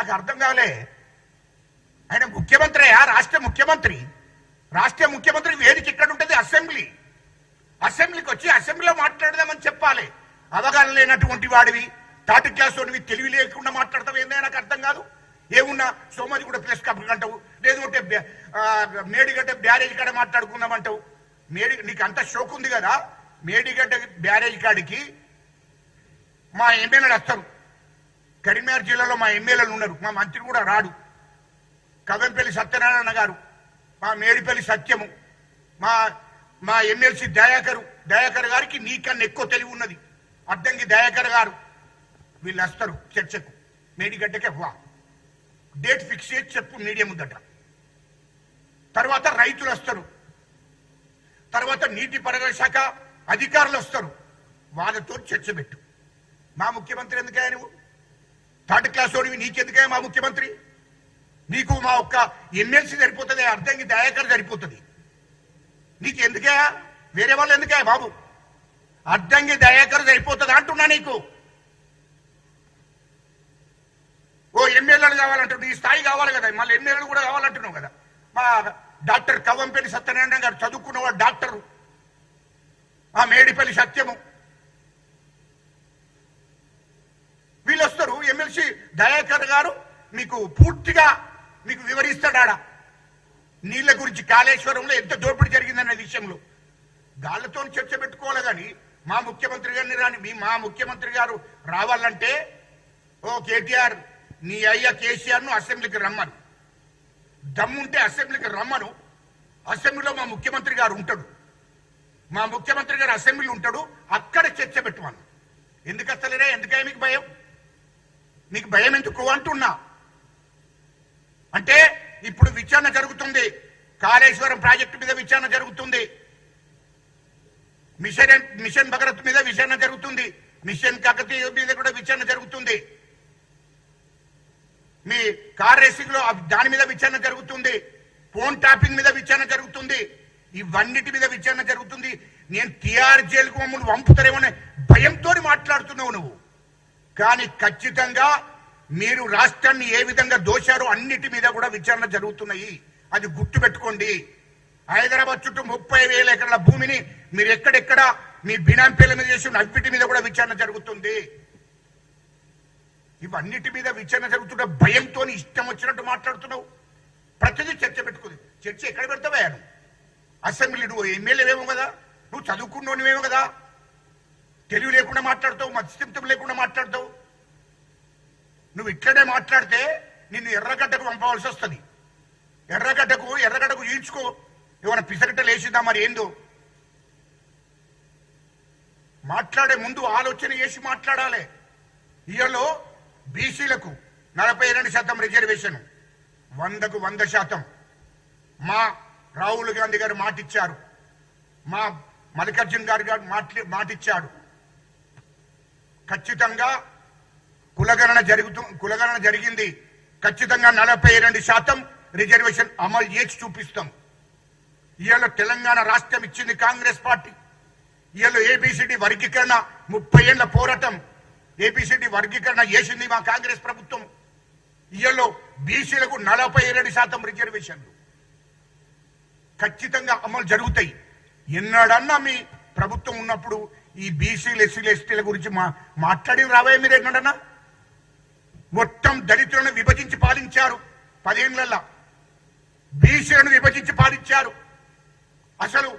నాకు అర్థం కాలే. ఆయన ముఖ్యమంత్రి, రాష్ట్ర ముఖ్యమంత్రి. రాష్ట్ర ముఖ్యమంత్రి వేదిక ఇక్కడ ఉంటుంది, అసెంబ్లీ. అసెంబ్లీకి వచ్చి అసెంబ్లీలో మాట్లాడదామని చెప్పాలి. అవగాహన లేనటువంటి వాడివి, థర్డ్ క్లాస్ వాడివి, తెలివి లేకుండా మాట్లాడతావు ఏందో నాకు అర్థం కాదు. ఏమున్నా సోమాజి కూడా ప్రెస్ కాన్ఫరెన్స్ అంటావు, లేదంటే మేడిగడ్డ బ్యారేజ్ కాడ మాట్లాడుకుందామంటావు. నీకు అంత షోక్ ఉంది కదా. మేడిగడ్డ బ్యారేజ్ కాడికి మా ఎమ్మెల్యేలు వస్తారు. కరీంనగర్ జిల్లాలో మా ఎమ్మెల్యేలు ఉన్నారు, మా మంత్రి కూడా రాడు. కవంపల్లి సత్యనారాయణ గారు, మా మేడిపల్లి సత్యము, మా ఎమ్మెల్సీ దయాకర్ గారికి నీకన్నా ఎక్కువ తెలివి ఉన్నది. అద్దంకి దయాకర్ గారు వీళ్ళు వస్తారు చర్చకు. మేడిగడ్డకే డేట్ ఫిక్స్ చేసి చెప్పు మీడియా ముద్దట. తర్వాత రైతులు వస్తారు, తర్వాత నీటిపారుదల శాఖ అధికారులు వస్తారు, వాళ్ళతో చర్చ పెట్టు. మా ముఖ్యమంత్రి ఎందుకయ్యా నువ్వు? థర్డ్ క్లాస్ వాడివి, నీకెందుకయ్యా మా ముఖ్యమంత్రి? నీకు మా ఒక్క ఎమ్మెల్సీ సరిపోతుంది, అర్ధంకి దయాకర్ సరిపోతుంది. నీకు ఎందుకయ్యా? వేరే వాళ్ళు ఎందుకయ్యా బాబు? అర్ధంకి దయాకర్ సరిపోతుంది అంటున్నా. నీకు ఓ ఎమ్మెల్యేలు కావాలంటున్నావు, ఈ స్థాయి కావాలి కదా, మళ్ళీ ఎమ్మెల్యేలు కూడా కావాలంటున్నావు కదా. మా డాక్టర్ కవంపల్లి సత్యనారాయణ గారు చదువుకున్నవాడు డాక్టరు, ఆ మేడిపల్లి సత్యము, వీళ్ళు వస్తారు. ఎమ్మెల్సీ దయాకర్ గారు మీకు పూర్తిగా మీకు వివరిస్తాడా నీళ్ల గురించి, కాళేశ్వరంలో ఎంత దోపిడీ జరిగిందనే విషయంలో. గాళ్ళతో చర్చ పెట్టుకోవాలి కానీ మా ముఖ్యమంత్రి గారిని మా ముఖ్యమంత్రి గారు రావాలంటే ఓ కేటీఆర్ నీ అయ్యా కేసీఆర్ ను అసెంబ్లీకి రమ్మను, దమ్ముంటే అసెంబ్లీకి రమ్మను. అసెంబ్లీలో మా ముఖ్యమంత్రి గారు ఉంటాడు, మా ముఖ్యమంత్రి గారు అసెంబ్లీలో ఉంటాడు, అక్కడ చర్చ పెట్టుమను. ఎందుకు వస్తలేరే? ఎందుకే మీకు భయం? మీకు భయం ఎందుకు అంటున్నా అంటే, ఇప్పుడు విచారణ జరుగుతుంది, కాళేశ్వరం ప్రాజెక్టు మీద విచారణ జరుగుతుంది, మిషన్ భగరత్ మీద విచారణ జరుగుతుంది, మిషన్ కాకతీయ మీద కూడా విచారణ జరుగుతుంది, మీ కార్ రేసింగ్ లో దాని మీద విచారణ జరుగుతుంది, ఫోన్ ట్యాపింగ్ మీద విచారణ జరుగుతుంది, ఇవన్నిటి మీద విచారణ జరుగుతుంది. నేను టిఆర్ జైలుకు మమ్మల్ని పంపుతారేమో భయంతో మాట్లాడుతున్నావు నువ్వు. కానీ ఖచ్చితంగా మీరు రాష్ట్రాన్ని ఏ విధంగా దోశారో అన్నిటి మీద కూడా విచారణ జరుగుతున్నాయి, అది గుర్తు పెట్టుకోండి. హైదరాబాద్ చుట్టూ 30,000 ఎకరాల భూమిని మీరు ఎక్కడెక్కడ మీ బినాంపేల మీద చేసిన అన్నిటి మీద కూడా విచారణ జరుగుతుంది. ఇవన్నిటి మీద విచారణ జరుగుతుంటే భయంతో ఇష్టం వచ్చినట్టు మాట్లాడుతున్నావు. ప్రతిదీ చర్చ పెట్టుకుంది. చర్చ ఎక్కడ పెడతావా? నువ్వు అసెంబ్లీ, నువ్వు ఎమ్మెల్యేవేమో కదా, నువ్వు చదువుకున్నోనివేమో కదా, తెలివి లేకుండా మాట్లాడతావు, మత్స్యంతం లేకుండా మాట్లాడతావు. నువ్వు ఇట్లనే మాట్లాడితే నిన్ను ఎర్రగడ్డకు పంపవలసి వస్తుంది. ఎర్రగడ్డకు ఈడ్చుకో, ఏమైనా పిసగట్టలు వేసిందా మరి ఏందో. మాట్లాడే ముందు ఆలోచన చేసి మాట్లాడాలి. ఇయలో బీసీలకు 42% రిజర్వేషన్, 100కు 100%. మా రాహుల్ గాంధీ గారు మాటిచ్చారు, మా మల్లికార్జున్ గారు మాటిచ్చాడు. ఖచ్చితంగా కులగణన జరిగింది. ఖచ్చితంగా 42% రిజర్వేషన్ అమలు చేసి చూపిస్తాం. ఇవాళ తెలంగాణ రాష్ట్రం ఇచ్చింది కాంగ్రెస్ పార్టీ. ఇవాళ ఏబిసిడి వర్గీకరణ 30 ఏళ్ల పోరాటం, ఏబిసిడి వర్గీకరణ చేసింది మా కాంగ్రెస్ ప్రభుత్వం. ఇవాళ బీసీలకు 42% రిజర్వేషన్లు ఖచ్చితంగా అమలు జరుగుతాయి. ఎన్నడన్నా మీ ప్రభుత్వం ఉన్నప్పుడు ఈ బీసీలు ఎస్సీలు ఎస్టీల గురించి మాట్లాడి రావే మీరు? ఎన్నడన్నా? మొత్తం దళితులను విభజించి పాలించారు 10 ఏళ్లలో, బీసీలను విభజించి పాలించారు. అసలు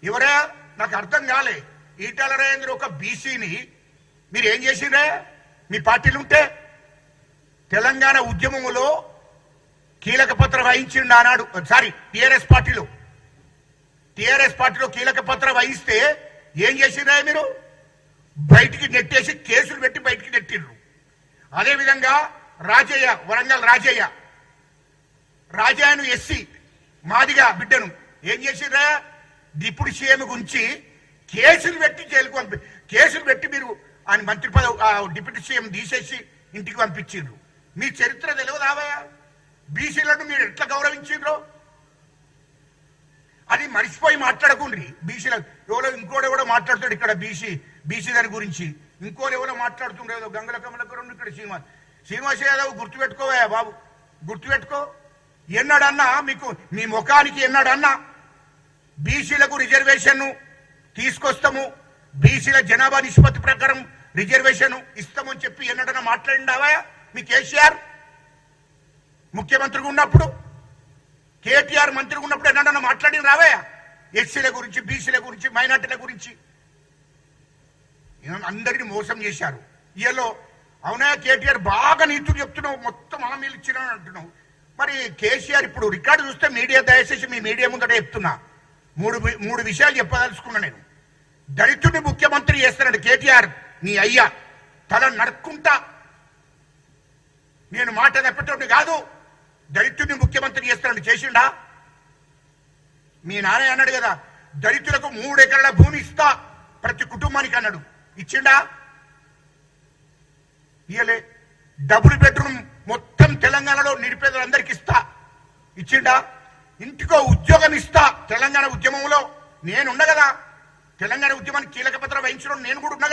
ఎవరా నాకు అర్థం కాలే. ఈటల రాజేంద్ర ఒక బీసీని మీరు ఏం చేసిరే? మీ పార్టీలు ఉంటే తెలంగాణ ఉద్యమంలో కీలక పాత్ర వహించిండు ఆనాడు. టీఆర్ఎస్ పార్టీలో కీలక పాత్ర వహిస్తే ఏం చేసిరా? మీరు బయటికి నెట్టేసి కేసులు పెట్టి బయటికి నెట్టిర్రు. అదేవిధంగా రాజయ్య, వరంగల్ రాజయ్యను ఎస్సీ మాదిగా బిడ్డను ఏం చేసిరా? డిప్యూటీ సీఎం గురించి కేసులు పెట్టి జైలుకు కేసులు పెట్టి మీరు ఆయన మంత్రి పదవి డిప్యూటీ సీఎం తీసేసి ఇంటికి పంపించిండ్రు. మీ చరిత్ర తెలియదావా? బీసీలను మీరు ఎట్లా గౌరవించిండ్రో అది మర్చిపోయి మాట్లాడకుండ్రి. బీసీల ఇంకోడెవడో మాట్లాడుతాడు ఇక్కడ బీసీ దాని గురించి, ఇంకోరు ఎవరో మాట్లాడుతుండ్రు, ఏదో గంగల కమలకరం ఇక్కడ శ్రీనివాస్. శ్రీనివాస్ యాదవ్ గుర్తుపెట్టుకోవా బాబు, గుర్తుపెట్టుకో. ఎన్నాడన్నా మీకు మీ ముఖానికి ఎన్నాడన్నా బీసీలకు రిజర్వేషన్ తీసుకొస్తాము, బీసీల జనాభా నిష్పత్తి ప్రకారం రిజర్వేషన్ ఇస్తామని చెప్పి ఎన్నడన్నా మాట్లాడిండావా మీ కేసీఆర్ ముఖ్యమంత్రిగా ఉన్నప్పుడు? కేటీఆర్ మంత్రిగా ఉన్నప్పుడు ఎన్నడన్నా మాట్లాడిన రావా ఎస్సీల గురించి, బీసీల గురించి, మైనార్టీల గురించి? అందరినీ మోసం చేశారు. ఇయలో అవునా కేటీఆర్ బాగా నీతులు చెప్తున్నావు, మొత్తం హామీలు ఇచ్చిన అంటున్నావు. మరి కేసీఆర్ ఇప్పుడు రికార్డు చూస్తే మీడియా దయచేసి మీ మీడియా ముందట చెప్తున్నా, మూడు విషయాలు చెప్పదలుచుకున్నా నేను. దళితుడిని ముఖ్యమంత్రి చేస్తున్నాడు కేటీఆర్, నీ అయ్యా తల నడుక్కుంటా, నేను మాట తప్పేటోడిని కాదు. దళితుడిని ముఖ్యమంత్రి చేస్తున్నాడు, చేసిండా? మీ నాన్న అన్నాడు కదా దళితులకు 3 ఎకరాల భూమి ఇస్తా ప్రతి కుటుంబానికి అన్నాడు, ఇచ్చిండా? ఇయలే. డబుల్ బెడ్రూమ్ మొత్తం తెలంగాణలో నిరుపేదలందరికి ఇస్తా, ఇచ్చిండా? ఇంటికో ఉద్యోగం ఇస్తా. తెలంగాణ ఉద్యమంలో నేనున్నా కదా, తెలంగాణ ఉద్యమానికి కీలక పాత్ర వహించడం నేను కూడా ఉన్నా కదా.